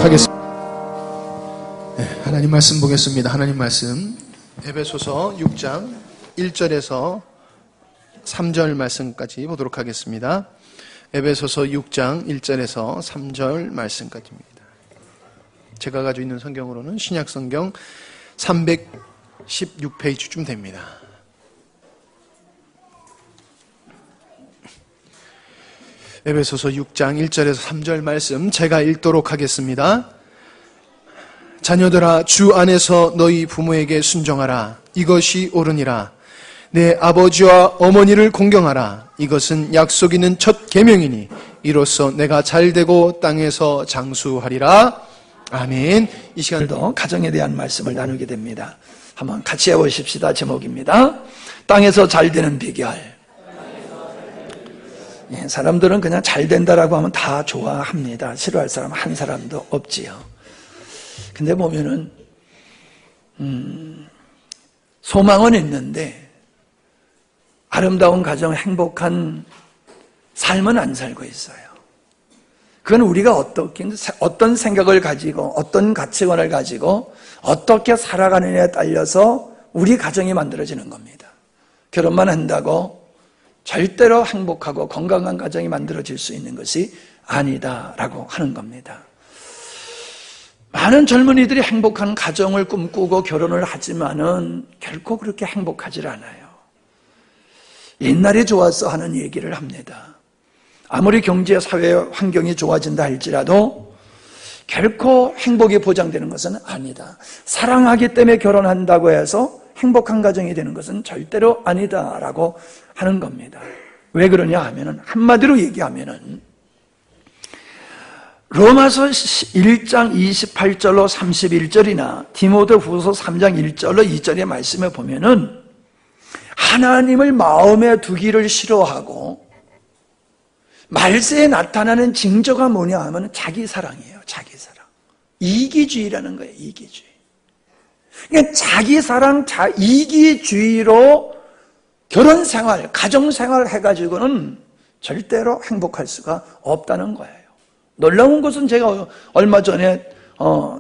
하겠습니다. 네, 하나님 말씀 보겠습니다. 하나님 말씀 에베소서 6장 1절에서 3절 말씀까지 보도록 하겠습니다. 에베소서 6장 1절에서 3절 말씀까지입니다. 제가 가지고 있는 성경으로는 신약성경 316페이지쯤 됩니다. 에베소서 6장 1절에서 3절 말씀 제가 읽도록 하겠습니다. 자녀들아, 주 안에서 너희 부모에게 순종하라. 이것이 옳으니라. 내 아버지와 어머니를 공경하라. 이것은 약속 있는 첫 계명이니 이로써 내가 잘되고 땅에서 장수하리라. 아멘. 이 시간도 가정에 대한 말씀을 나누게 됩니다. 한번 같이 해보십시다. 제목입니다. 땅에서 잘되는 비결. 사람들은 그냥 잘 된다라고 하면 다 좋아합니다. 싫어할 사람 한 사람도 없지요. 근데 보면은 소망은 있는데 아름다운 가정, 행복한 삶은 안 살고 있어요. 그건 우리가 어떤 생각을 가지고 어떤 가치관을 가지고 어떻게 살아가느냐에 딸려서 우리 가정이 만들어지는 겁니다. 결혼만 한다고 절대로 행복하고 건강한 가정이 만들어질 수 있는 것이 아니다라고 하는 겁니다. 많은 젊은이들이 행복한 가정을 꿈꾸고 결혼을 하지만은 결코 그렇게 행복하지 않아요. 옛날에 좋았어 하는 얘기를 합니다. 아무리 경제, 사회 환경이 좋아진다 할지라도 결코 행복이 보장되는 것은 아니다. 사랑하기 때문에 결혼한다고 해서 행복한 가정이 되는 것은 절대로 아니다라고 하는 겁니다. 왜 그러냐 하면은 한마디로 얘기하면은 로마서 1장 28절로 31절이나 디모데후서 3장 1절로 2절의 말씀에 보면은 하나님을 마음에 두기를 싫어하고 말세에 나타나는 징조가 뭐냐 하면 자기 사랑이에요. 자기 사랑. 이기주의라는 거예요. 이기주의. 그러니까 자기 사랑, 이기주의로 결혼 생활, 가정 생활을 해가지고는 절대로 행복할 수가 없다는 거예요. 놀라운 것은 제가 얼마 전에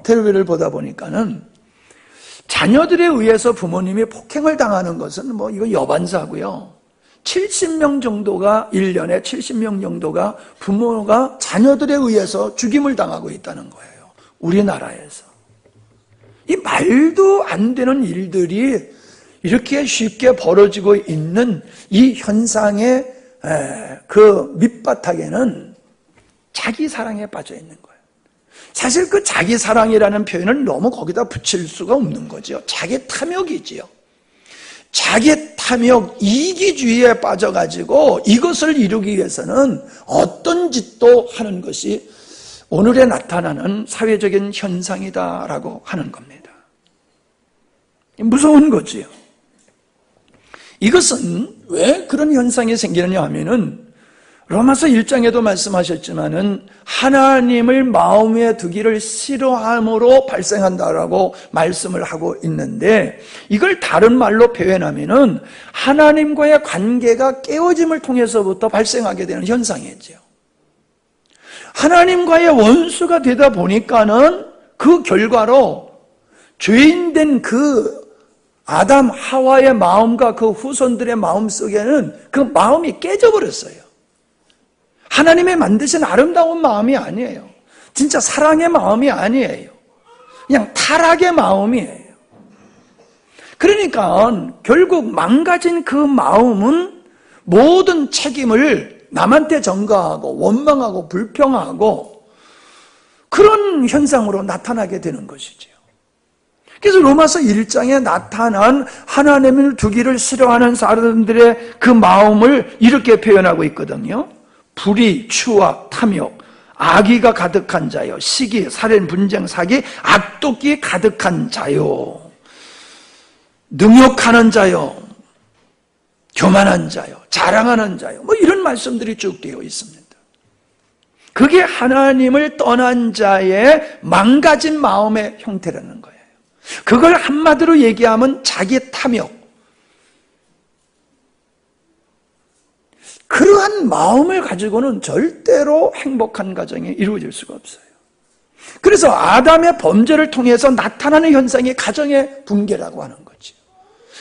텔레비를 보다 보니까는 자녀들에 의해서 부모님이 폭행을 당하는 것은 이거 여반사고요. 70명 정도가 1년에 70명 정도가 부모가 자녀들에 의해서 죽임을 당하고 있다는 거예요. 우리나라에서. 이 말도 안 되는 일들이 이렇게 쉽게 벌어지고 있는 이 현상의 그 밑바닥에는 자기 사랑에 빠져 있는 거예요. 사실 그 자기 사랑이라는 표현을 너무 거기다 붙일 수가 없는 거죠. 자기 탐욕이지요. 자기 탐욕, 이기주의에 빠져가지고 이것을 이루기 위해서는 어떤 짓도 하는 것이 오늘에 나타나는 사회적인 현상이다라고 하는 겁니다. 무서운 거지요. 이것은 왜 그런 현상이 생기느냐 하면은 로마서 1장에도 말씀하셨지만은 하나님을 마음에 두기를 싫어함으로 발생한다라고 말씀을 하고 있는데 이걸 다른 말로 표현하면은 하나님과의 관계가 깨어짐을 통해서부터 발생하게 되는 현상이죠. 하나님과의 원수가 되다 보니까는 그 결과로 죄인된 그 아담, 하와의 마음과 그 후손들의 마음 속에는 그 마음이 깨져버렸어요. 하나님의 만드신 아름다운 마음이 아니에요. 진짜 사랑의 마음이 아니에요. 그냥 타락의 마음이에요. 그러니까 결국 망가진 그 마음은 모든 책임을 남한테 전가하고 원망하고 불평하고 그런 현상으로 나타나게 되는 것이죠. 그래서 로마서 1장에 나타난 하나님을 두기를 싫어하는 사람들의 그 마음을 이렇게 표현하고 있거든요. 불의, 추악, 탐욕, 악의가 가득한 자요, 시기, 살인, 분쟁, 사기, 악독이 가득한 자요, 능욕하는 자요, 교만한 자요, 자랑하는 자요, 이런 말씀들이 쭉 되어 있습니다. 그게 하나님을 떠난 자의 망가진 마음의 형태라는 거예요. 그걸 한마디로 얘기하면 자기 탐욕. 그러한 마음을 가지고는 절대로 행복한 가정이 이루어질 수가 없어요. 그래서 아담의 범죄를 통해서 나타나는 현상이 가정의 붕괴라고 하는 거죠.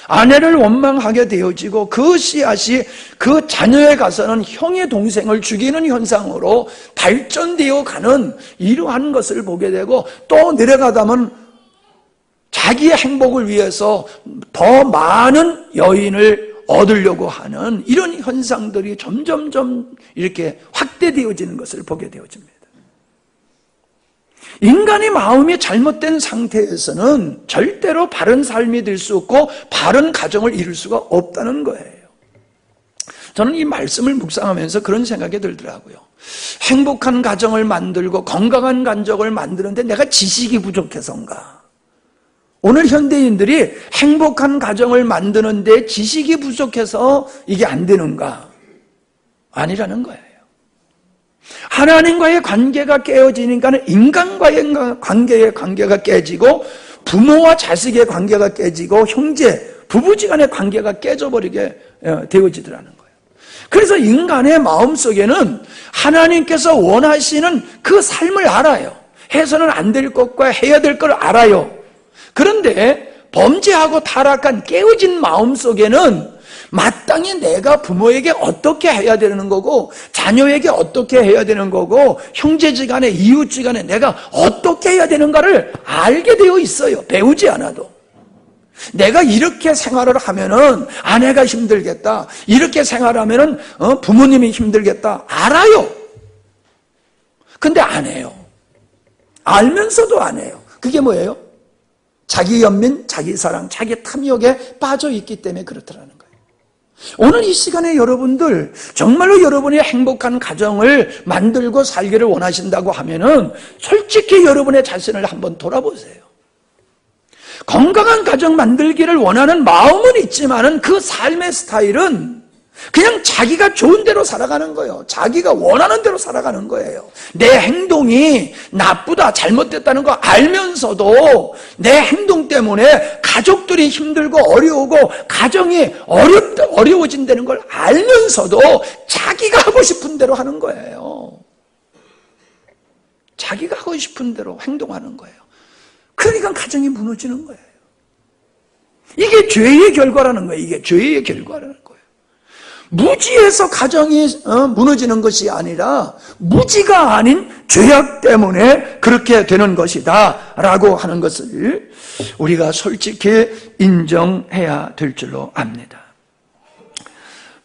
아내를 원망하게 되어지고 그 씨앗이 그 자녀에 가서는 형의 동생을 죽이는 현상으로 발전되어 가는 이러한 것을 보게 되고, 또 내려가다면 자기의 행복을 위해서 더 많은 여인을 얻으려고 하는 이런 현상들이 점점점 이렇게 확대되어지는 것을 보게 되어집니다. 인간의 마음이 잘못된 상태에서는 절대로 바른 삶이 될 수 없고 바른 가정을 이룰 수가 없다는 거예요. 저는 이 말씀을 묵상하면서 그런 생각이 들더라고요. 행복한 가정을 만들고 건강한 가정을 만드는데 내가 지식이 부족해서인가? 오늘 현대인들이 행복한 가정을 만드는데 지식이 부족해서 이게 안 되는가? 아니라는 거예요. 하나님과의 관계가 깨어지니까 인간과의 관계가 깨지고, 부모와 자식의 관계가 깨지고, 형제, 부부지간의 관계가 깨져버리게 되어지더라는 거예요. 그래서 인간의 마음속에는 하나님께서 원하시는 그 삶을 알아요. 해서는 안 될 것과 해야 될 걸 알아요. 그런데 범죄하고 타락한 깨어진 마음속에는 마땅히 내가 부모에게 어떻게 해야 되는 거고, 자녀에게 어떻게 해야 되는 거고, 형제지간에 이웃지간에 내가 어떻게 해야 되는가를 알게 되어 있어요. 배우지 않아도. 내가 이렇게 생활을 하면은 아내가 힘들겠다, 이렇게 생활하면은 부모님이 힘들겠다, 알아요. 근데 안 해요. 알면서도 안 해요. 그게 뭐예요? 자기 연민, 자기 사랑, 자기 탐욕에 빠져 있기 때문에 그렇더라는 거예요. 오늘 이 시간에 여러분들 정말로 여러분의 행복한 가정을 만들고 살기를 원하신다고 하면은 솔직히 여러분의 자신을 한번 돌아보세요. 건강한 가정 만들기를 원하는 마음은 있지만은 그 삶의 스타일은 그냥 자기가 좋은 대로 살아가는 거예요. 자기가 원하는 대로 살아가는 거예요. 내 행동이 나쁘다, 잘못됐다는 거 알면서도 내 행동 때문에 가족들이 힘들고 어려우고 가정이 어려워진다는 걸 알면서도 자기가 하고 싶은 대로 하는 거예요. 자기가 하고 싶은 대로 행동하는 거예요. 그러니까 가정이 무너지는 거예요. 이게 죄의 결과라는 거예요. 이게 죄의 결과라는 거예요. 무지에서 가정이 무너지는 것이 아니라 무지가 아닌 죄악 때문에 그렇게 되는 것이다 라고 하는 것을 우리가 솔직히 인정해야 될 줄로 압니다.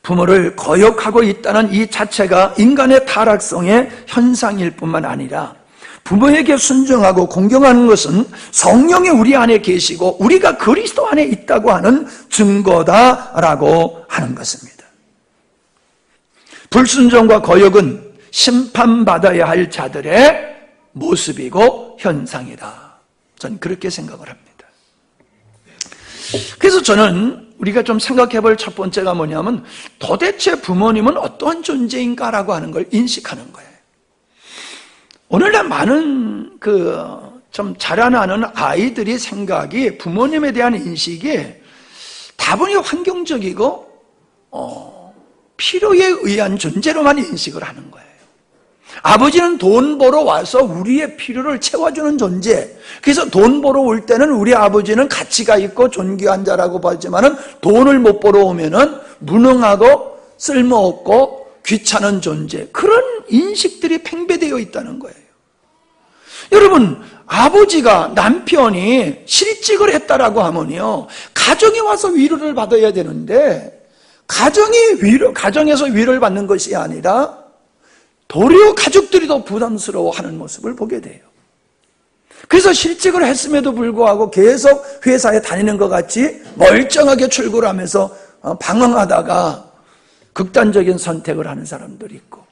부모를 거역하고 있다는 이 자체가 인간의 타락성의 현상일 뿐만 아니라 부모에게 순종하고 공경하는 것은 성령이 우리 안에 계시고 우리가 그리스도 안에 있다고 하는 증거다라고 하는 것입니다. 불순종과 거역은 심판받아야 할 자들의 모습이고 현상이다. 저는 그렇게 생각을 합니다. 그래서 저는 우리가 좀 생각해 볼 첫 번째가 뭐냐면 도대체 부모님은 어떠한 존재인가라고 하는 걸 인식하는 거예요. 오늘날 많은 좀 자라나는 아이들의 생각이, 부모님에 대한 인식이 다분히 환경적이고 필요에 의한 존재로만 인식을 하는 거예요. 아버지는 돈 벌어 와서 우리의 필요를 채워주는 존재. 그래서 돈 벌어 올 때는 우리 아버지는 가치가 있고 존귀한 자라고 보지만은 돈을 못 벌어 오면은 무능하고 쓸모없고 귀찮은 존재. 그런 인식들이 팽배되어 있다는 거예요. 여러분, 아버지가 남편이 실직을 했다라고 하면요, 가정에 와서 위로를 받아야 되는데 가정에서 위로를 받는 것이 아니라 도리어 가족들이 더 부담스러워하는 모습을 보게 돼요. 그래서 실직을 했음에도 불구하고 계속 회사에 다니는 것 같이 멀쩡하게 출근을 하면서 방황하다가 극단적인 선택을 하는 사람들이 있고,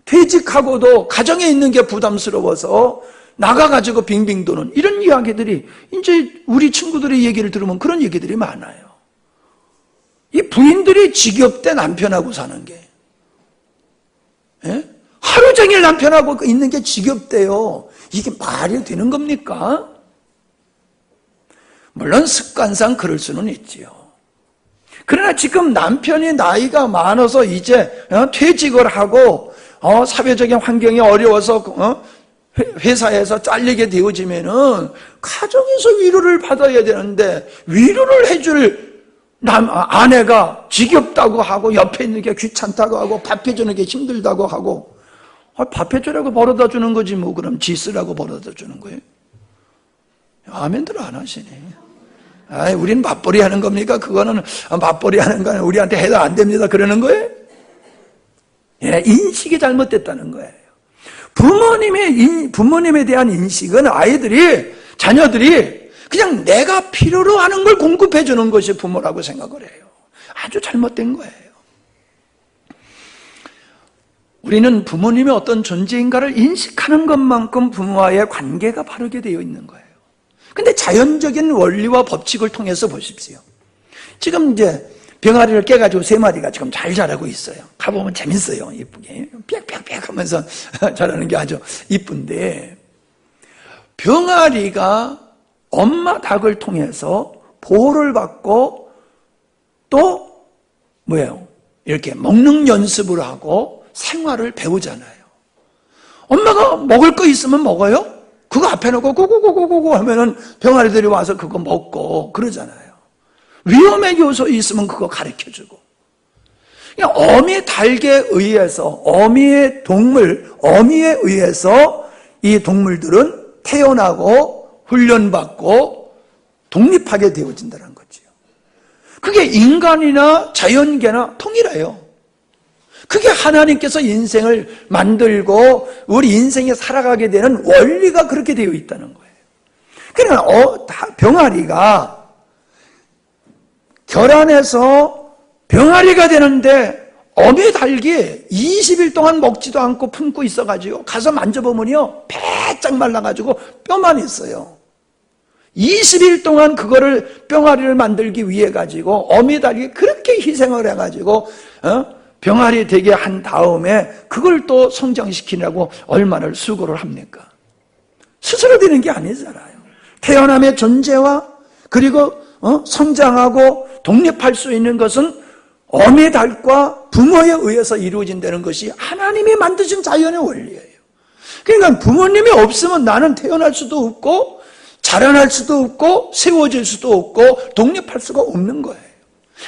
퇴직하고도 가정에 있는 게 부담스러워서 나가가지고 빙빙 도는 이런 이야기들이, 이제 우리 친구들의 얘기를 들으면 그런 얘기들이 많아요. 이 부인들이 지겹대, 남편하고 사는 게. 예? 하루 종일 남편하고 있는 게 지겹대요. 이게 말이 되는 겁니까? 물론 습관상 그럴 수는 있지요. 그러나 지금 남편이 나이가 많아서 이제 퇴직을 하고 사회적인 환경이 어려워서 회사에서 잘리게 되어지면은 가정에서 위로를 받아야 되는데 위로를 해줄 아내가 지겹다고 하고 옆에 있는 게 귀찮다고 하고 밥 해주는 게 힘들다고 하고 밥 해주라고 벌어다 주는 거지 뭐 그럼 지 쓰라고 벌어다 주는 거예요? 아멘들 안 하시네. 우린 맞벌이 하는 겁니까? 그거는 맞벌이 하는 거는 우리한테 해당 안 됩니다. 그러는 거예요? 예, 인식이 잘못됐다는 거예요. 부모님에 대한 인식은 자녀들이 그냥 내가 필요로 하는 걸 공급해 주는 것이 부모라고 생각을 해요. 아주 잘못된 거예요. 우리는 부모님의 어떤 존재인가를 인식하는 것만큼 부모와의 관계가 바르게 되어 있는 거예요. 근데 자연적인 원리와 법칙을 통해서 보십시오. 지금 이제 병아리를 깨가지고 3마리가 지금 잘 자라고 있어요. 가보면 재밌어요. 이쁘게. 빽빽빽 하면서 자라는 게 아주 이쁜데, 병아리가 엄마 닭을 통해서 보호를 받고 또 뭐예요? 이렇게 먹는 연습을 하고 생활을 배우잖아요. 엄마가 먹을 거 있으면 먹어요? 그거 앞에 놓고 고고고고고 하면은 병아리들이 와서 그거 먹고 그러잖아요. 위험의 요소 있으면 그거 가르쳐주고. 그냥 어미 닭에 의해서, 어미에 의해서 이 동물들은 태어나고 훈련받고 독립하게 되어진다는 거죠. 그게 인간이나 자연계나 통일해요. 그게 하나님께서 인생을 만들고 우리 인생에 살아가게 되는 원리가 그렇게 되어 있다는 거예요. 그러니까 병아리가 결안해서 병아리가 되는데 어미 닭이 20일 동안 먹지도 않고 품고 있어가지고 가서 만져보면요 배짝 말라가지고 뼈만 있어요. 20일 동안 그거를 병아리를 만들기 위해 가지고 어미 닭이 그렇게 희생을 해가지고 병아리 되게 한 다음에 그걸 또 성장시키려고 얼마나 수고를 합니까? 스스로 되는 게 아니잖아요. 태어남의 존재와 그리고 성장하고 독립할 수 있는 것은 어미 닭과 부모에 의해서 이루어진다는 것이 하나님이 만드신 자연의 원리예요. 그러니까 부모님이 없으면 나는 태어날 수도 없고 자라날 수도 없고 세워질 수도 없고 독립할 수가 없는 거예요.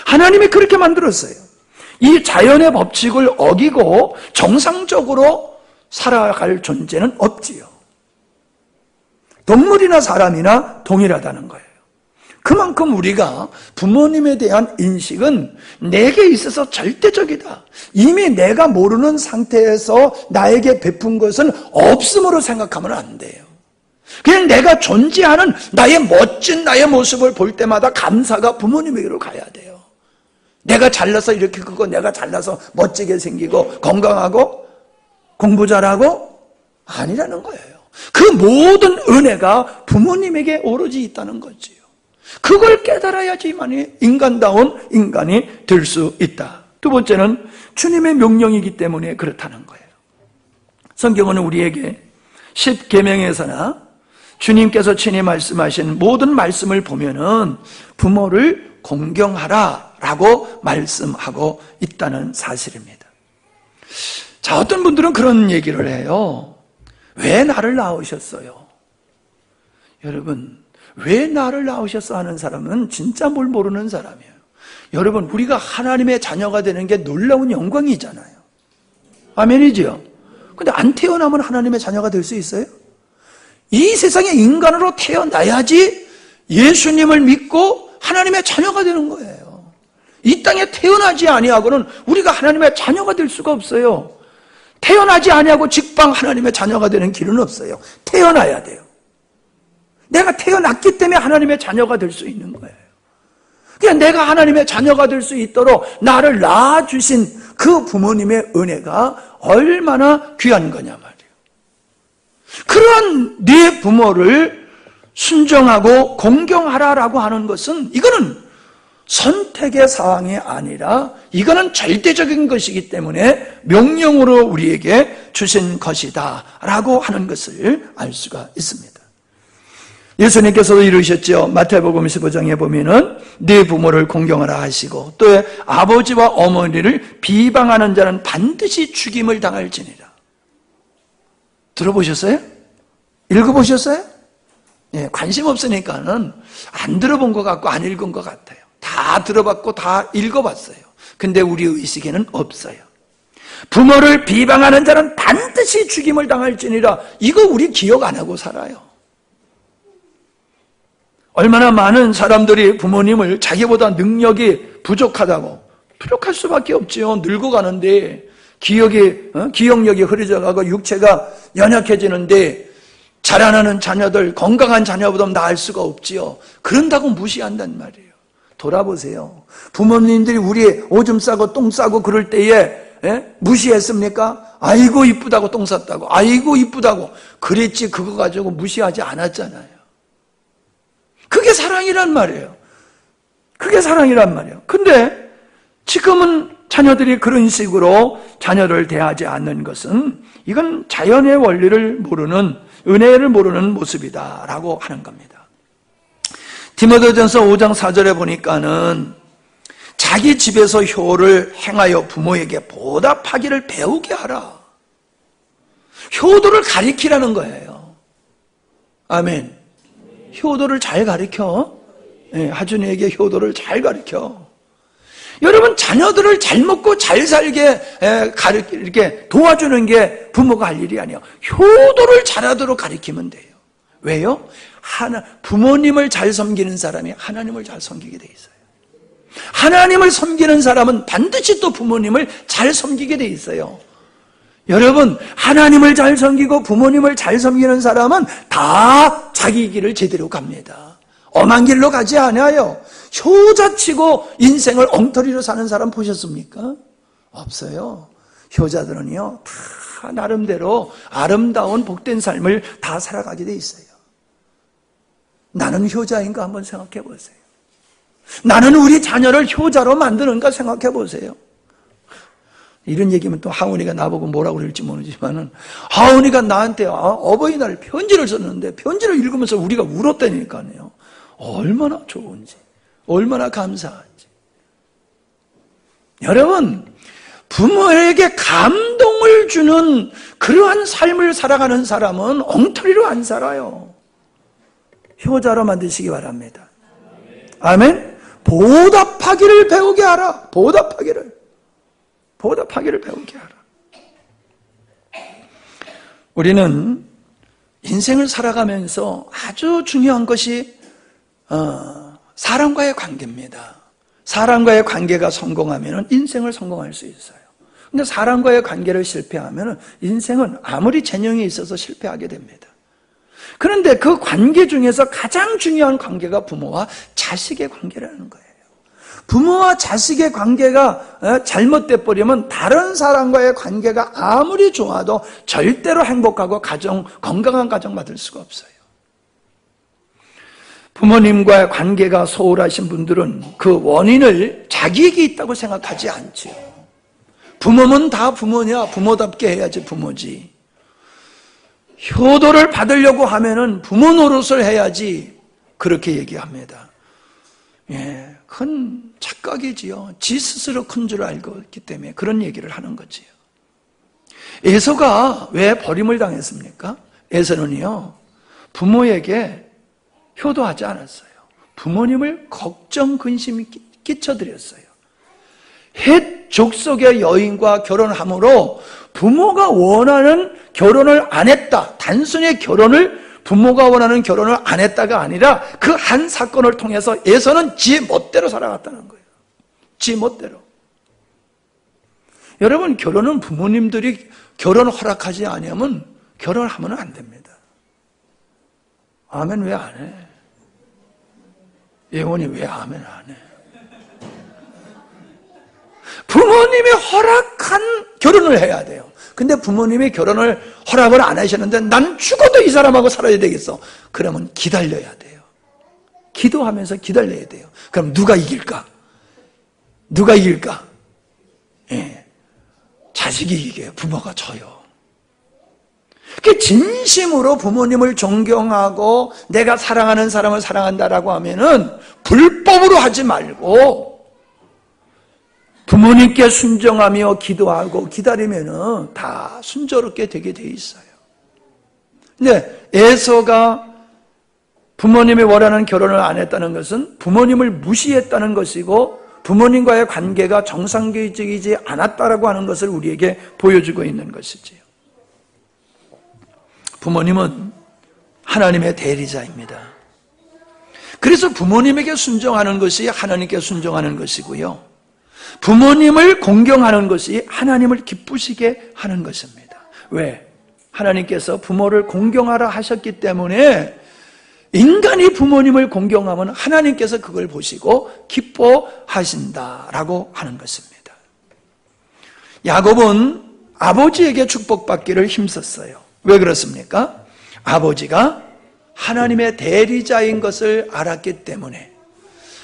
하나님이 그렇게 만들었어요. 이 자연의 법칙을 어기고 정상적으로 살아갈 존재는 없지요. 동물이나 사람이나 동일하다는 거예요. 그만큼 우리가 부모님에 대한 인식은 내게 있어서 절대적이다. 이미 내가 모르는 상태에서 나에게 베푼 것은 없음으로 생각하면 안 돼요. 그냥 내가 존재하는 멋진 나의 모습을 볼 때마다 감사가 부모님에게로 가야 돼요. 내가 잘나서 이렇게 크고 내가 잘나서 멋지게 생기고 건강하고 공부 잘하고 아니라는 거예요. 그 모든 은혜가 부모님에게 오로지 있다는 거지요. 그걸 깨달아야지만이 인간다운 인간이 될 수 있다. 두 번째는 주님의 명령이기 때문에 그렇다는 거예요. 성경은 우리에게 10계명에서나 주님께서 친히 말씀하신 모든 말씀을 보면은 부모를 공경하라 라고 말씀하고 있다는 사실입니다. 자, 어떤 분들은 그런 얘기를 해요. 왜 나를 낳으셨어요? 여러분, 왜 나를 낳으셨어 하는 사람은 진짜 뭘 모르는 사람이에요. 여러분, 우리가 하나님의 자녀가 되는 게 놀라운 영광이잖아요. 아멘이죠? 근데 안 태어나면 하나님의 자녀가 될 수 있어요? 이 세상에 인간으로 태어나야지 예수님을 믿고 하나님의 자녀가 되는 거예요. 이 땅에 태어나지 아니하고는 우리가 하나님의 자녀가 될 수가 없어요. 태어나지 아니하고 직방 하나님의 자녀가 되는 길은 없어요. 태어나야 돼요. 내가 태어났기 때문에 하나님의 자녀가 될 수 있는 거예요. 그냥 내가 하나님의 자녀가 될 수 있도록 나를 낳아주신 그 부모님의 은혜가 얼마나 귀한 거냐 말이에요. 그러한 네 부모를 순종하고 공경하라라고 하는 것은 이거는 선택의 사항이 아니라 이거는 절대적인 것이기 때문에 명령으로 우리에게 주신 것이다 라고 하는 것을 알 수가 있습니다. 예수님께서도 이르셨죠. 마태복음 15장에 보면은 네 부모를 공경하라 하시고 또 아버지와 어머니를 비방하는 자는 반드시 죽임을 당할지니라. 들어보셨어요? 읽어보셨어요? 예, 관심 없으니까는 안 들어본 것 같고 안 읽은 것 같아요. 다 들어봤고 다 읽어봤어요. 근데 우리 의식에는 없어요. 부모를 비방하는 자는 반드시 죽임을 당할지니라. 이거 우리 기억 안 하고 살아요. 얼마나 많은 사람들이 부모님을 자기보다 능력이 부족할 수밖에 없지요. 늙어가는데 기억력이 흐려져가고 육체가 연약해지는데 자라나는 자녀들, 건강한 자녀보다 나을 수가 없지요. 그런다고 무시한단 말이에요. 돌아보세요. 부모님들이 우리 오줌 싸고 똥 싸고 그럴 때에 무시했습니까? 아이고 이쁘다고 똥 쌌다고, 아이고 이쁘다고 그랬지, 그거 가지고 무시하지 않았잖아요. 그게 사랑이란 말이에요. 그게 사랑이란 말이에요. 근데 지금은 자녀들이 그런 식으로 자녀를 대하지 않는 것은 이건 자연의 원리를 모르는, 은혜를 모르는 모습이다라고 하는 겁니다. 디모데전서 5장 4절에 보니까는 자기 집에서 효를 행하여 부모에게 보답하기를 배우게 하라. 효도를 가리키라는 거예요. 아멘. 효도를 잘 가리켜. 하준이에게 효도를 잘 가리켜. 여러분, 자녀들을 잘 먹고 잘 살게 이렇게 도와주는 게 부모가 할 일이 아니에요. 효도를 잘하도록 가리키면 돼요. 왜요? 부모님을 잘 섬기는 사람이 하나님을 잘 섬기게 돼 있어요. 하나님을 섬기는 사람은 반드시 또 부모님을 잘 섬기게 돼 있어요. 여러분, 하나님을 잘 섬기고 부모님을 잘 섬기는 사람은 다 자기 길을 제대로 갑니다. 엄한 길로 가지 않아요. 효자치고 인생을 엉터리로 사는 사람 보셨습니까? 없어요. 효자들은요, 다 나름대로 아름다운 복된 삶을 다 살아가게 돼 있어요. 나는 효자인가 한번 생각해 보세요. 나는 우리 자녀를 효자로 만드는가 생각해 보세요. 이런 얘기면 또 하은이가 나보고 뭐라고 그럴지 모르지만은, 하은이가 나한테 어버이날 편지를 썼는데 편지를 읽으면서 우리가 울었다니까요. 얼마나 좋은지, 얼마나 감사한지. 여러분, 부모에게 감동을 주는 그러한 삶을 살아가는 사람은 엉터리로 안 살아요. 효자로 만드시기 바랍니다. 아멘. 보답하기를 배우게 하라. 보답하기를 배우게 하라. 우리는 인생을 살아가면서 아주 중요한 것이 사람과의 관계입니다. 사람과의 관계가 성공하면 인생을 성공할 수 있어요. 근데 사람과의 관계를 실패하면 인생은 아무리 재능이 있어서 실패하게 됩니다. 그런데 그 관계 중에서 가장 중요한 관계가 부모와 자식의 관계라는 거예요. 부모와 자식의 관계가 잘못돼 버리면 다른 사람과의 관계가 아무리 좋아도 절대로 행복하고 건강한 가정 만들 수가 없어요. 부모님과의 관계가 소홀하신 분들은 그 원인을 자기에게 있다고 생각하지 않지요. 부모는 다 부모냐, 부모답게 해야지 부모지. 효도를 받으려고 하면은 부모 노릇을 해야지, 그렇게 얘기합니다. 예, 큰 착각이지요. 지 스스로 큰 줄 알고 있기 때문에 그런 얘기를 하는 거지요. 에서가 왜 버림을 당했습니까? 에서는요, 부모에게 효도하지 않았어요. 부모님을 걱정, 근심 끼쳐드렸어요. 헷 족속의 여인과 결혼함으로 부모가 원하는 결혼을 안 했다. 단순히 부모가 원하는 결혼을 안 했다가 아니라 그 한 사건을 통해서 에서는 지 멋대로 살아갔다는 거예요. 지 멋대로. 여러분, 결혼은 부모님들이 결혼 허락하지 않으면 결혼하면 안 됩니다. 아멘 왜 안 해? 예원이 왜 아멘 안 해? 부모님이 허락한 결혼을 해야 돼요. 근데 부모님이 결혼을 허락을 안 하셨는데 난 죽어도 이 사람하고 살아야 되겠어. 그러면 기다려야 돼요. 기도하면서 기다려야 돼요. 그럼 누가 이길까? 누가 이길까? 예, 자식이 이겨요. 부모가 져요. 진심으로 부모님을 존경하고 내가 사랑하는 사람을 사랑한다라고 하면은 불법으로 하지 말고 부모님께 순종하며 기도하고 기다리면은 다 순조롭게 되게 돼 있어요. 근데 에서가 부모님이 원하는 결혼을 안 했다는 것은 부모님을 무시했다는 것이고 부모님과의 관계가 정상적이지 않았다라고 하는 것을 우리에게 보여주고 있는 것이지요. 부모님은 하나님의 대리자입니다. 그래서 부모님에게 순종하는 것이 하나님께 순종하는 것이고요. 부모님을 공경하는 것이 하나님을 기쁘시게 하는 것입니다. 왜? 하나님께서 부모를 공경하라 하셨기 때문에 인간이 부모님을 공경하면 하나님께서 그걸 보시고 기뻐하신다라고 하는 것입니다. 야곱은 아버지에게 축복받기를 힘썼어요. 왜 그렇습니까? 아버지가 하나님의 대리자인 것을 알았기 때문에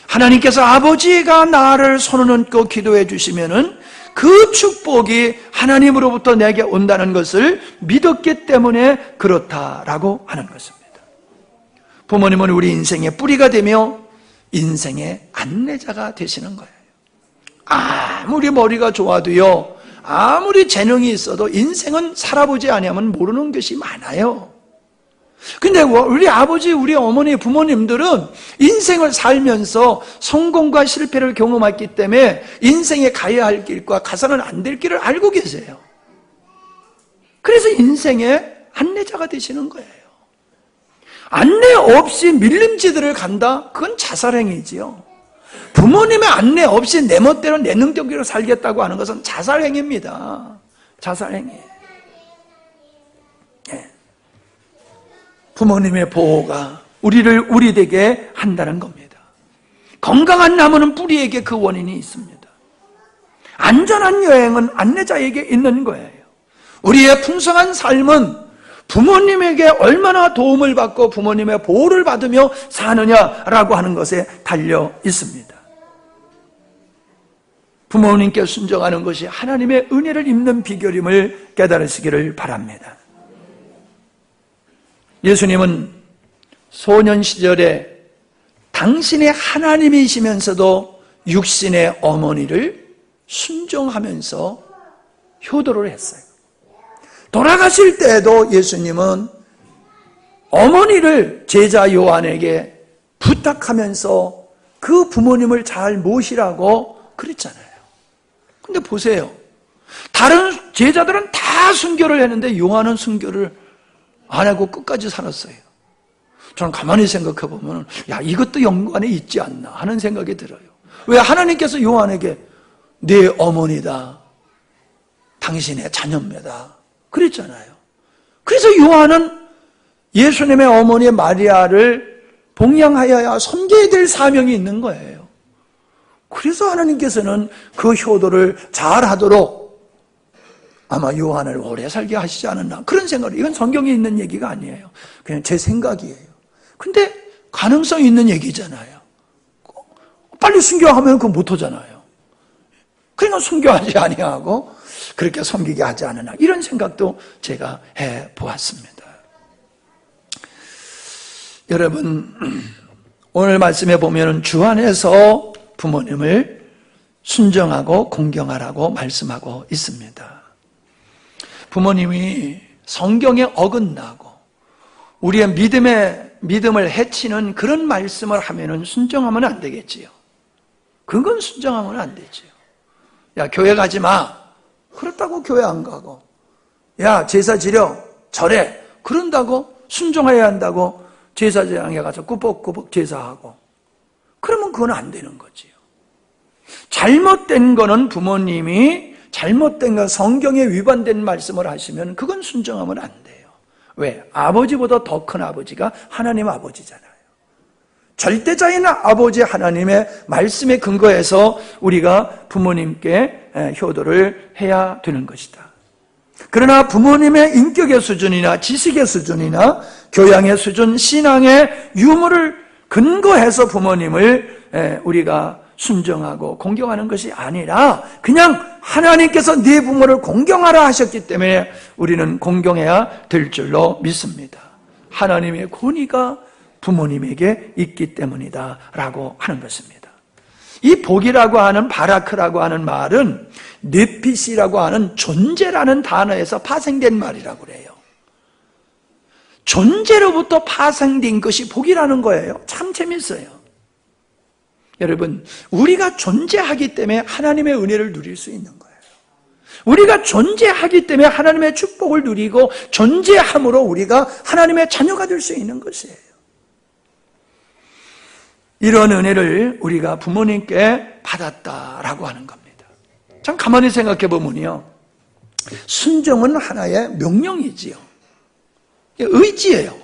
하나님께서 아버지가 나를 손을 얹고 기도해 주시면은 그 축복이 하나님으로부터 내게 온다는 것을 믿었기 때문에 그렇다라고 하는 것입니다. 부모님은 우리 인생의 뿌리가 되며 인생의 안내자가 되시는 거예요. 아무리 머리가 좋아도요, 아무리 재능이 있어도 인생은 살아보지 아니하면 모르는 것이 많아요. 근데 우리 아버지, 우리 어머니, 부모님들은 인생을 살면서 성공과 실패를 경험했기 때문에 인생에 가야 할 길과 가서는 안 될 길을 알고 계세요. 그래서 인생의 안내자가 되시는 거예요. 안내 없이 밀림지들을 간다? 그건 자살행위지요. 부모님의 안내 없이 내 멋대로 내 능력대로 살겠다고 하는 것은 자살행위입니다. 자살행위. 네. 부모님의 보호가 우리를 우리되게 한다는 겁니다. 건강한 나무는 뿌리에게 그 원인이 있습니다. 안전한 여행은 안내자에게 있는 거예요. 우리의 풍성한 삶은 부모님에게 얼마나 도움을 받고 부모님의 보호를 받으며 사느냐라고 하는 것에 달려 있습니다. 부모님께 순종하는 것이 하나님의 은혜를 입는 비결임을 깨달으시기를 바랍니다. 예수님은 소년 시절에 당신의 하나님이시면서도 육신의 어머니를 순종하면서 효도를 했어요. 돌아가실 때에도 예수님은 어머니를 제자 요한에게 부탁하면서 그 부모님을 잘 모시라고 그랬잖아요. 근데 보세요. 다른 제자들은 다 순교를 했는데 요한은 순교를 안 하고 끝까지 살았어요. 저는 가만히 생각해 보면 야, 이것도 연관이 있지 않나 하는 생각이 들어요. 왜? 하나님께서 요한에게 네 어머니다, 당신의 자녀입니다 그랬잖아요. 그래서 요한은 예수님의 어머니 마리아를 봉양하여야 섬겨야 될 사명이 있는 거예요. 그래서 하나님께서는 그 효도를 잘하도록 아마 요한을 오래 살게 하시지 않았나 그런 생각을, 이건 성경에 있는 얘기가 아니에요. 그냥 제 생각이에요. 근데 가능성이 있는 얘기잖아요. 빨리 순교하면 그거 못하잖아요. 그러니까 순교하지 아니하고 그렇게 섬기게 하지 않으나 이런 생각도 제가 해보았습니다. 여러분, 오늘 말씀에 보면 주 안에서 부모님을 순종하고 공경하라고 말씀하고 있습니다. 부모님이 성경에 어긋나고 우리의 믿음을 해치는 그런 말씀을 하면은 순종하면 안 되겠지요. 그건 순종하면 안 되지요. 야, 교회 가지 마. 그렇다고 교회 안 가고, 야, 제사 지려, 절해. 그런다고 순종해야 한다고 제사장에 가서 꾸벅꾸벅 제사하고. 그러면 그건 안 되는 거지요. 잘못된 거는 부모님이 잘못된 건 성경에 위반된 말씀을 하시면 그건 순종하면 안 돼요. 왜? 아버지보다 더 큰 아버지가 하나님 아버지잖아요. 절대자인 아버지 하나님의 말씀에 근거해서 우리가 부모님께 효도를 해야 되는 것이다. 그러나 부모님의 인격의 수준이나 지식의 수준이나 교양의 수준, 신앙의 유무를 근거해서 부모님을 우리가 순종하고 공경하는 것이 아니라 그냥 하나님께서 네 부모를 공경하라 하셨기 때문에 우리는 공경해야 될 줄로 믿습니다. 하나님의 권위가 부모님에게 있기 때문이다 라고 하는 것입니다. 이 복이라고 하는 바라크라고 하는 말은 네핏이라고 하는 존재라는 단어에서 파생된 말이라고 그래요. 존재로부터 파생된 것이 복이라는 거예요. 참 재밌어요. 여러분, 우리가 존재하기 때문에 하나님의 은혜를 누릴 수 있는 거예요. 우리가 존재하기 때문에 하나님의 축복을 누리고 존재함으로 우리가 하나님의 자녀가 될 수 있는 것이에요. 이런 은혜를 우리가 부모님께 받았다라고 하는 겁니다. 참 가만히 생각해 보면요, 순종은 하나의 명령이지요. 의지예요.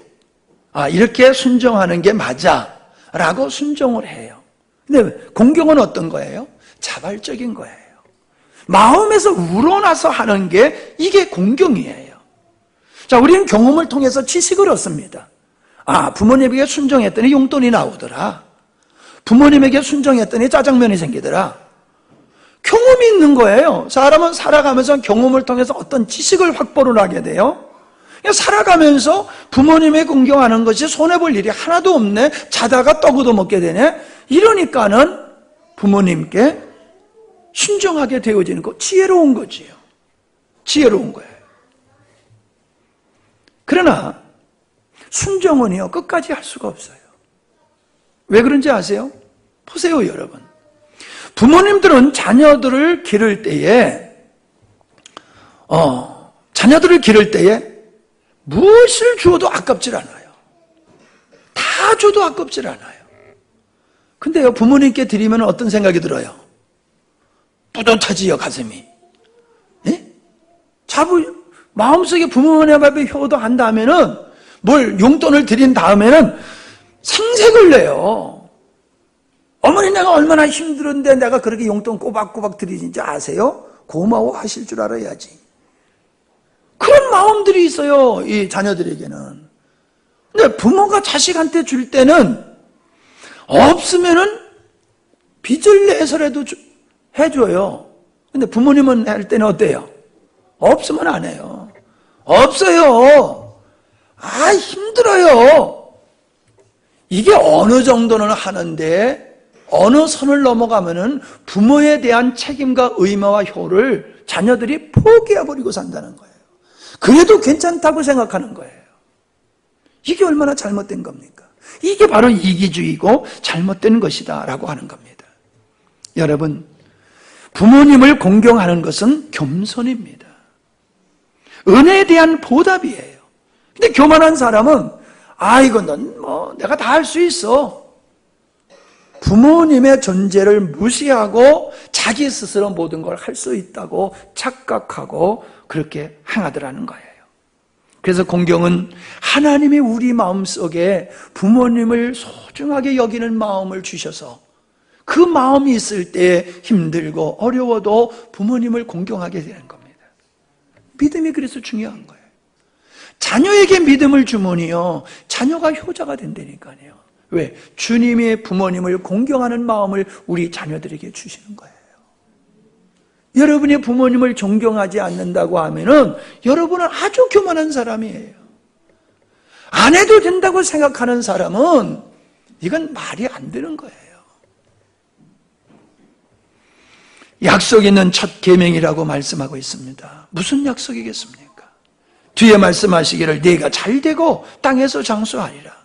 이렇게 순종하는 게 맞아 라고 순종을 해요. 근데 공경은 어떤 거예요? 자발적인 거예요. 마음에서 우러나서 하는 게 이게 공경이에요. 자, 우리는 경험을 통해서 지식을 얻습니다. 부모님에게 순종했더니 용돈이 나오더라. 부모님에게 순종했더니 짜장면이 생기더라. 경험이 있는 거예요. 사람은 살아가면서 경험을 통해서 어떤 지식을 확보를 하게 돼요. 살아가면서 부모님의 공경하는 것이 손해볼 일이 하나도 없네, 자다가 떡 얻어먹게 되네, 이러니까는 부모님께 순종하게 되어지는 거, 지혜로운 거지요. 지혜로운 거예요. 그러나 순종은요, 끝까지 할 수가 없어요. 왜 그런지 아세요? 보세요, 여러분. 부모님들은 자녀들을 기를 때에 무엇을 주어도 아깝질 않아요. 다 줘도 아깝질 않아요. 근데요, 부모님께 드리면 어떤 생각이 들어요? 뿌듯하지요, 가슴이. 예? 마음속에 부모님 앞에 효도한 다음에는, 뭘 용돈을 드린 다음에는 생색을 내요. 어머니, 내가 얼마나 힘들었는데 내가 그렇게 용돈 꼬박꼬박 드리는지 아세요? 고마워하실 줄 알아야지. 그런 마음들이 있어요, 이 자녀들에게는. 근데 부모가 자식한테 줄 때는 없으면은 빚을 내서라도 해줘요. 근데 부모님은 할 때는 어때요? 없으면 안 해요. 없어요. 힘들어요. 이게 어느 정도는 하는데 어느 선을 넘어가면은 부모에 대한 책임과 의무와 효를 자녀들이 포기해버리고 산다는 거예요. 그래도 괜찮다고 생각하는 거예요. 이게 얼마나 잘못된 겁니까? 이게 바로 이기주의고 잘못된 것이다 라고 하는 겁니다. 여러분, 부모님을 공경하는 것은 겸손입니다. 은혜에 대한 보답이에요. 근데 교만한 사람은 이거 넌 내가 다 할 수 있어. 부모님의 존재를 무시하고 자기 스스로 모든 걸 할 수 있다고 착각하고 그렇게 행하더라는 거예요. 그래서 공경은 하나님이 우리 마음속에 부모님을 소중하게 여기는 마음을 주셔서 그 마음이 있을 때 힘들고 어려워도 부모님을 공경하게 되는 겁니다. 믿음이 그래서 중요한 거예요. 자녀에게 믿음을 주면요, 자녀가 효자가 된다니까요. 왜? 주님이 부모님을 공경하는 마음을 우리 자녀들에게 주시는 거예요. 여러분이 부모님을 존경하지 않는다고 하면은 여러분은 아주 교만한 사람이에요. 안 해도 된다고 생각하는 사람은 이건 말이 안 되는 거예요. 약속 있는 첫 계명이라고 말씀하고 있습니다. 무슨 약속이겠습니까? 뒤에 말씀하시기를 네가 잘되고 땅에서 장수하리라.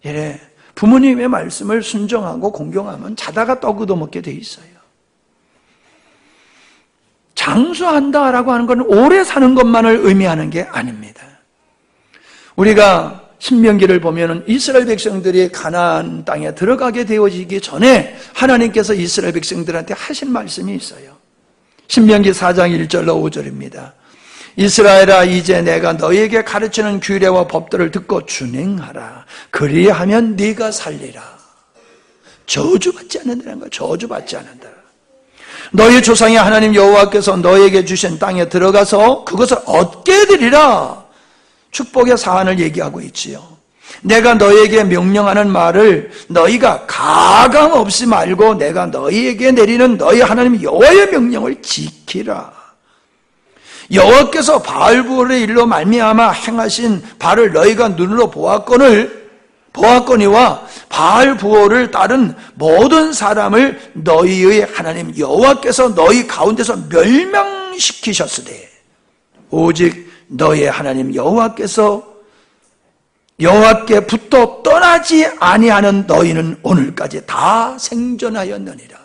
이래 부모님의 말씀을 순종하고 공경하면 자다가 떡 얻어먹게 돼 있어요. 장수한다라고 하는 건 오래 사는 것만을 의미하는 게 아닙니다. 우리가 신명기를 보면은 이스라엘 백성들이 가나안 땅에 들어가게 되어지기 전에 하나님께서 이스라엘 백성들한테 하신 말씀이 있어요. 신명기 4장 1절로 5절입니다. 이스라엘아, 이제 내가 너에게 가르치는 규례와 법들을 듣고 준행하라. 그리하면 네가 살리라. 저주받지 않는다는 거야. 저주받지 않는다. 너희 조상의 하나님 여호와께서 너에게 주신 땅에 들어가서 그것을 얻게 되리라. 축복의 사안을 얘기하고 있지요. 내가 너에게 명령하는 말을 너희가 가감 없이 말고 내가 너희에게 내리는 너희 하나님 여호와의 명령을 지키라. 여호와께서 바알부올의 일로 말미암아 행하신 바를 너희가 눈으로 보았거니와 바알부올을 따른 모든 사람을 너희의 하나님 여호와께서 너희 가운데서 멸망시키셨으되 오직 너희의 하나님 여호와께서 여호와께 붙어 떠나지 아니하는 너희는 오늘까지 다 생존하였느니라.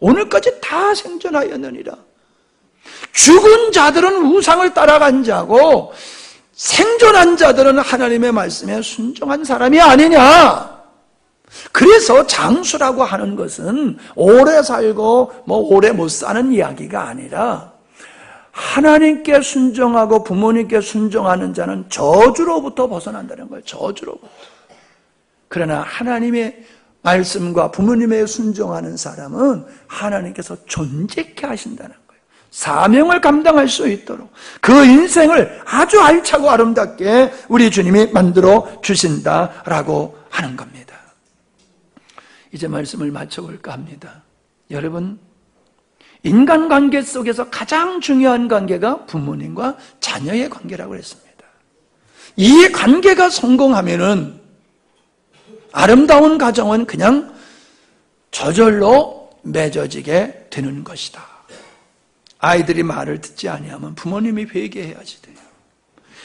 오늘까지 다 생존하였느니라. 죽은 자들은 우상을 따라간 자고 생존한 자들은 하나님의 말씀에 순종한 사람이 아니냐. 그래서 장수라고 하는 것은 오래 살고 오래 못 사는 이야기가 아니라 하나님께 순종하고 부모님께 순종하는 자는 저주로부터 벗어난다는 거예요. 저주로부터. 그러나 하나님의 말씀과 부모님에 순종하는 사람은 하나님께서 존재케 하신다는 거예요. 사명을 감당할 수 있도록 그 인생을 아주 알차고 아름답게 우리 주님이 만들어 주신다라고 하는 겁니다. 이제 말씀을 마쳐볼까 합니다. 여러분, 인간관계 속에서 가장 중요한 관계가 부모님과 자녀의 관계라고 했습니다. 이 관계가 성공하면은 아름다운 가정은 그냥 저절로 맺어지게 되는 것이다. 아이들이 말을 듣지 아니하면 부모님이 회개해야지 돼요.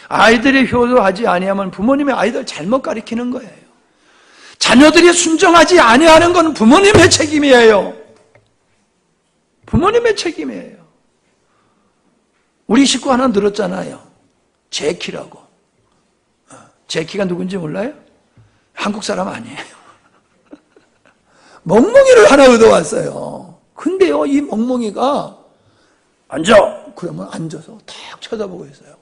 아이들이 효도하지 아니하면 부모님이 아이들 잘못 가르치는 거예요. 자녀들이 순종하지 아니하는 건 부모님의 책임이에요. 부모님의 책임이에요. 우리 식구 하나 늘었잖아요. 제키라고. 제키가 누군지 몰라요? 한국 사람 아니에요. 멍멍이를 하나 얻어왔어요. 근데요, 이 멍멍이가 앉아! 그러면 앉아서 탁 쳐다보고 있어요.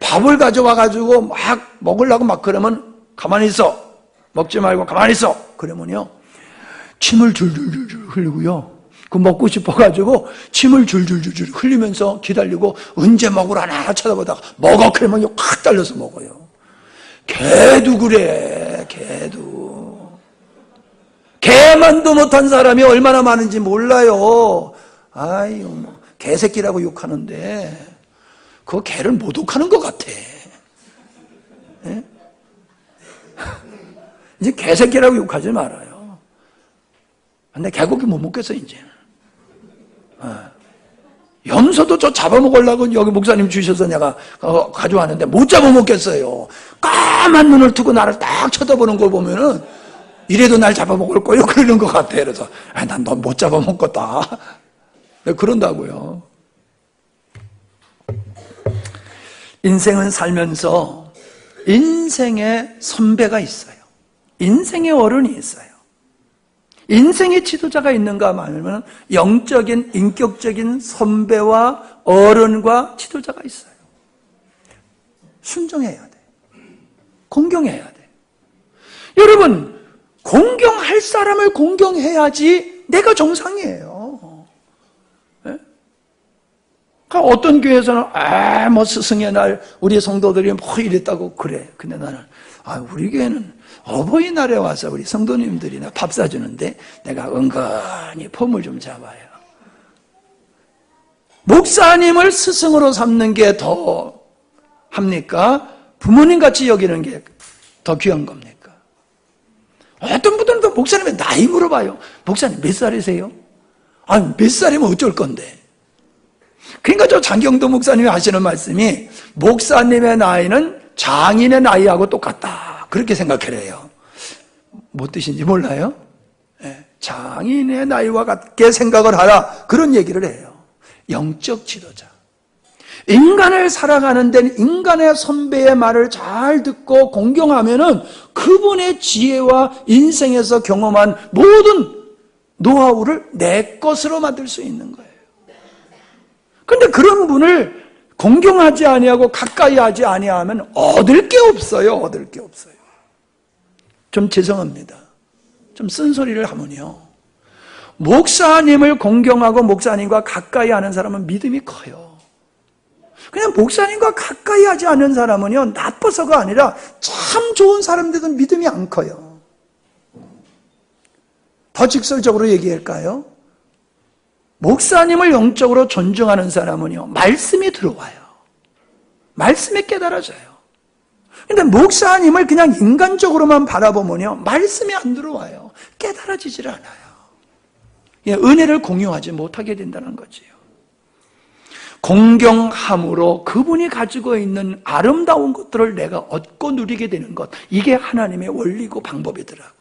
밥을 가져와가지고 막 먹으려고 막 그러면 가만히 있어. 먹지 말고 가만히 있어. 그러면요, 침을 줄줄줄 흘리고요. 그 먹고 싶어가지고 침을 줄줄줄 흘리면서 기다리고 언제 먹으라나 쳐다보다가 먹어. 그러면 확 달려서 먹어요. 개도 그래, 개도. 개만도 못한 사람이 얼마나 많은지 몰라요. 아유, 뭐, 개새끼라고 욕하는데, 그 개를 모독하는 것 같아. 네? 이제 개새끼라고 욕하지 말아요. 근데 개고기 못 먹겠어, 이제는. 염소도 저 잡아먹으려고 여기 목사님 주셔서 내가 가져왔는데 못 잡아먹겠어요. 까만 눈을 뜨고 나를 딱 쳐다보는 걸 보면은 이래도 날 잡아먹을 거요 그러는 것 같아. 그래서 난 너 못 잡아먹겠다. 그런다고요. 인생은 살면서 인생의 선배가 있어요. 인생의 어른이 있어요. 인생의 지도자가 있는가 말하면 영적인, 인격적인 선배와 어른과 지도자가 있어요. 순종해야 돼. 공경해야 돼. 여러분, 공경할 사람을 공경해야지 내가 정상이에요. 네? 그러니까 어떤 교회에서는 뭐 스승의 날 우리 성도들이 뭐 이랬다고 그래. 근데 나는 우리 교회는 어버이날에 와서 우리 성도님들이나 밥 사주는데 내가 은근히 폼을 좀 잡아요. 목사님을 스승으로 삼는 게 더 합니까? 부모님같이 여기는 게 더 귀한 겁니까? 어떤 분들은 또 목사님의 나이 물어봐요. 목사님 몇 살이세요? 몇 살이면 어쩔 건데. 그러니까 저 장경도 목사님이 하시는 말씀이 목사님의 나이는 장인의 나이하고 똑같다. 그렇게 생각해요. 뭐 뜻인지 몰라요? 네. 장인의 나이와 같게 생각을 하라. 그런 얘기를 해요. 영적 지도자. 인간을 살아가는 데는 인간의 선배의 말을 잘 듣고 공경하면은 그분의 지혜와 인생에서 경험한 모든 노하우를 내 것으로 만들 수 있는 거예요. 그런데 그런 분을 공경하지 아니하고 가까이 하지 아니하면 얻을 게 없어요. 얻을 게 없어요. 좀 죄송합니다. 좀 쓴소리를 하면요. 목사님을 공경하고 목사님과 가까이 하는 사람은 믿음이 커요. 그냥 목사님과 가까이 하지 않는 사람은요, 나빠서가 아니라 참 좋은 사람들도 믿음이 안 커요. 더 직설적으로 얘기할까요? 목사님을 영적으로 존중하는 사람은요, 말씀이 들어와요. 말씀에 깨달아져요. 근데 목사님을 그냥 인간적으로만 바라보면요, 말씀이 안 들어와요. 깨달아지질 않아요. 은혜를 공유하지 못하게 된다는 거지요. 공경함으로 그분이 가지고 있는 아름다운 것들을 내가 얻고 누리게 되는 것, 이게 하나님의 원리고 방법이더라고요.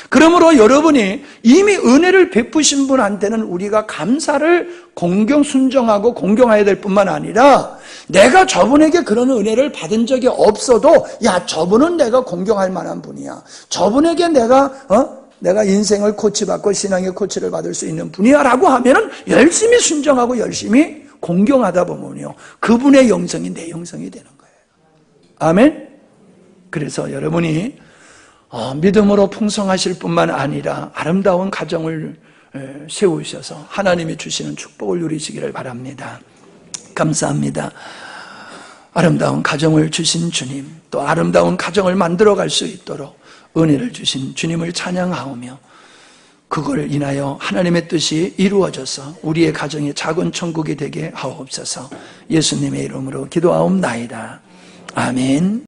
그러므로 여러분이 이미 은혜를 베푸신 분한테는 우리가 감사를 공경 순종하고 공경해야 될 뿐만 아니라, 내가 저분에게 그런 은혜를 받은 적이 없어도 야, 저분은 내가 공경할 만한 분이야, 저분에게 내가 인생을 코치받고 신앙의 코치를 받을 수 있는 분이야 라고 하면은 열심히 순종하고 열심히 공경하다 보면요, 그분의 영성이 내 영성이 되는 거예요. 아멘. 그래서 여러분이 믿음으로 풍성하실 뿐만 아니라 아름다운 가정을 세우셔서 하나님이 주시는 축복을 누리시기를 바랍니다. 감사합니다. 아름다운 가정을 주신 주님, 또 아름다운 가정을 만들어갈 수 있도록 은혜를 주신 주님을 찬양하오며, 그걸 인하여 하나님의 뜻이 이루어져서 우리의 가정이 작은 천국이 되게 하옵소서. 예수님의 이름으로 기도하옵나이다. 아멘.